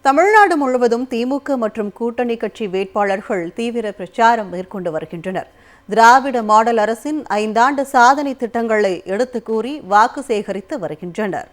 தமிழ்நாடு முழுவதும் திமுக மற்றும் கூட்டணி கட்சி வேட்பாளர்கள் தீவிர பிரச்சாரம் மேற்கொண்டு வருகின்றனர். திராவிட மாடல் அரசின் 5 ஆண்டு சாதனை திட்டங்களை எடுத்து கூறி வாக்கு சேகரித்து வருகின்றனர்.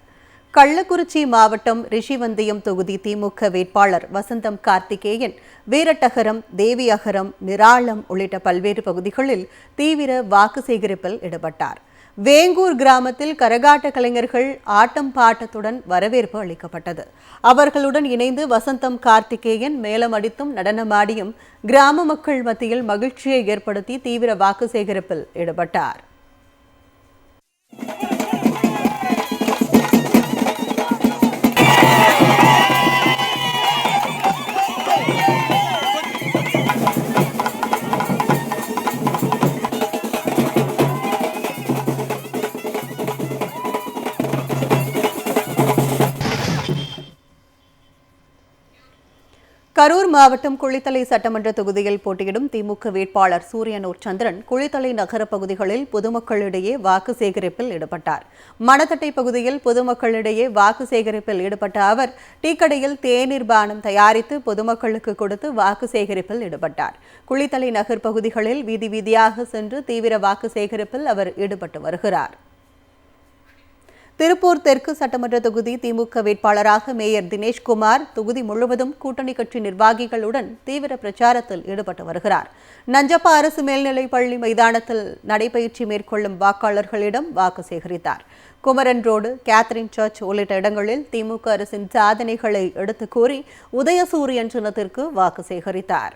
கள்ளக்குறிச்சி மாவட்டம் ரிஷிவந்தியம் தொகுதி திமுக வேட்பாளர் வசந்தம் கார்த்திகேயன் வீரட்டகரம், தேவியகரம், நிராளம் உள்ளிட்ட பல்வேறு பகுதிகளில் தீவிர வாக்கு சேகரிப்பில் ஈடுபட்டார். வேங்கூர் கிராமத்தில் கரகாட்ட கலைஞர்கள் ஆட்டம் பாட்டத்துடன் வரவேற்பு அளிக்கப்பட்டது. அவர்களுடன் இணைந்து வசந்தம் கார்த்திகேயன் மேளமடித்தும் நடனமாடியும் கிராம மக்கள் மத்தியில் மகிழ்ச்சியை ஏற்படுத்தி தீவிர வாக்கு சேகரிப்பில் ஈடுபட்டார். கரூர் மாவட்டம் குளித்தலை சட்டமன்ற தொகுதியில் போட்டியிடும் திமுக வேட்பாளர் சூரியனூர் சந்திரன் குளித்தலை நகர பகுதிகளில் பொதுமக்களிடையே வாக்கு சேகரிப்பில் ஈடுபட்டார். மணத்தட்டை பகுதியில் பொதுமக்களிடையே வாக்கு சேகரிப்பில் ஈடுபட்ட அவர் டீக்கடையில் தேநீர் பானம் தயாரித்து பொதுமக்களுக்கு கொடுத்து வாக்கு சேகரிப்பில் ஈடுபட்டார். குளித்தலை நகர் பகுதிகளில் வீதி வீதியாக சென்று தீவிர வாக்கு சேகரிப்பில் அவர் ஈடுபட்டு வருகிறார். திருப்பூர் தெற்கு சட்டமன்ற தொகுதி திமுக வேட்பாளராக மேயர் தினேஷ்குமார் தொகுதி முழுவதும் கூட்டணி கட்சி நிர்வாகிகளுடன் தீவிர பிரச்சாரத்தில் ஈடுபட்டு வருகிறார். நஞ்சப்பா அரசு மேல்நிலைப் பள்ளி மைதானத்தில் நடைபயிற்சி மேற்கொள்ளும் வாக்காளர்களிடம் வாக்கு சேகரித்தார். குமரன் ரோடு, கேத்தரின் சர்ச் உள்ளிட்ட இடங்களில் திமுக அரசின் சாதனைகளை எடுத்து கூறி உதயசூரியன் சின்னத்திற்கு வாக்கு சேகரித்தார்.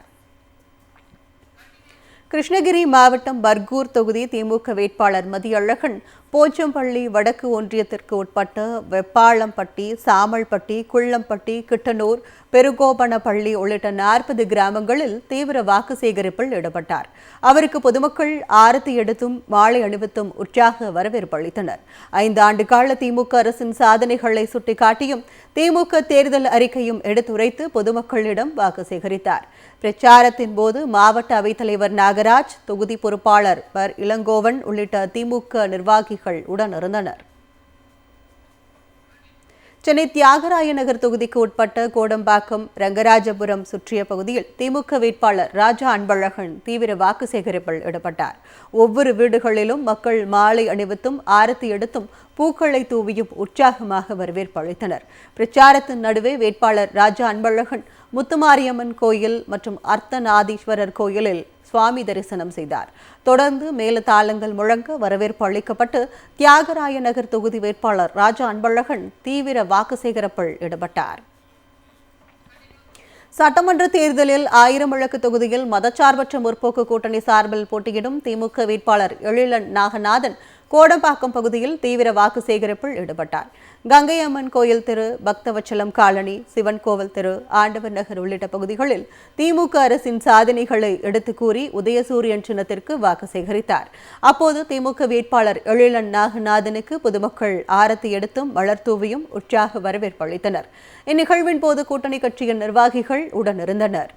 கிருஷ்ணகிரி மாவட்டம் பர்கூர் தொகுதி திமுக வேட்பாளர் மதியழகன் போச்சம்பள்ளி வடக்கு ஒன்றியத்திற்கு உட்பட்ட வெப்பாளம்பட்டி, சாமல்பட்டி, குள்ளம்பட்டி, கிட்டனூர், பெருகோபனப்பள்ளி உள்ளிட்ட 40 கிராமங்களில் தீவிர வாக்கு சேகரிப்பில் ஈடுபட்டார். அவருக்கு பொதுமக்கள் ஆரத்தி எடுத்தும் மாலை அணிவித்தும் உற்சாக வரவேற்பு அளித்தனர். 5 ஆண்டு கால திமுக அரசின் சாதனைகளை சுட்டிக்காட்டியும் திமுக தேர்தல் அறிக்கையும் எடுத்துரைத்து பொதுமக்களிடம் வாக்கு சேகரித்தார். பிரச்சாரத்தின் போது மாவட்ட அவைத்தலைவர் நாகராஜ், தொகுதி பொறுப்பாளர் இளங்கோவன் உள்ளிட்ட திமுக நிர்வாகிகள் உடனிருந்தனர். சென்னை தியாகராய நகர் தொகுதிக்கு உட்பட்ட கோடம்பாக்கம், ரங்கராஜபுரம் சுற்றிய பகுதியில் திமுக வேட்பாளர் ராஜா அன்பழகன் தீவிர வாக்கு சேகரிப்பில் ஈடுபட்டார். ஒவ்வொரு வீடுகளிலும் மக்கள் மாலை அணிவித்தும் ஆரத்தி எடுத்தும் பூக்களை தூவியும் உற்சாகமாக வரவேற்பு அளித்தனர். பிரச்சாரத்தின் நடுவே வேட்பாளர் ராஜா அன்பழகன் முத்துமாரியம்மன் கோயில் மற்றும் அர்த்தநாதீஸ்வரர் கோயிலில் சுவாமி தரிசனம் செய்தார். தொடர்ந்து மேலதாளங்கள் முழங்க வரவேற்பு அளிக்கப்பட்டு தியாகராய நகர் தொகுதி வேட்பாளர் ராஜா அன்பழகன் தீவிர வாக்கு சேகரிப்பில் ஈடுபட்டார். சட்டமன்ற தேர்தலில் 1000 விளக்கு தொகுதியில் மதச்சார்பற்ற முற்போக்கு கூட்டணி சார்பில் போட்டியிடும் திமுக வேட்பாளர் எழிலன் நாகநாதன் கோடம்பாக்கம் பகுதியில் தீவிர வாக்கு சேகரிப்பில் ஈடுபட்டார். கங்கை அம்மன் கோயில் தெரு, பக்தவச்சலம் காலனி, சிவன் கோவில் தெரு, ஆண்டவர் நகர் உள்ளிட்ட பகுதிகளில் திமுக அரசின் சாதனைகளை எடுத்து கூறி உதயசூரியன் சின்னத்திற்கு வாக்கு சேகரித்தார். அப்போது திமுக வேட்பாளர் எழிலன் நாகநாதனுக்கு பொதுமக்கள் ஆரத்தி எடுத்தும் மலர் தூவியும் உற்சாக வரவேற்பு அளித்தனர். இந்நிகழ்வின் போது கூட்டணி கட்சியின் நிர்வாகிகள் உடனிருந்தனர்.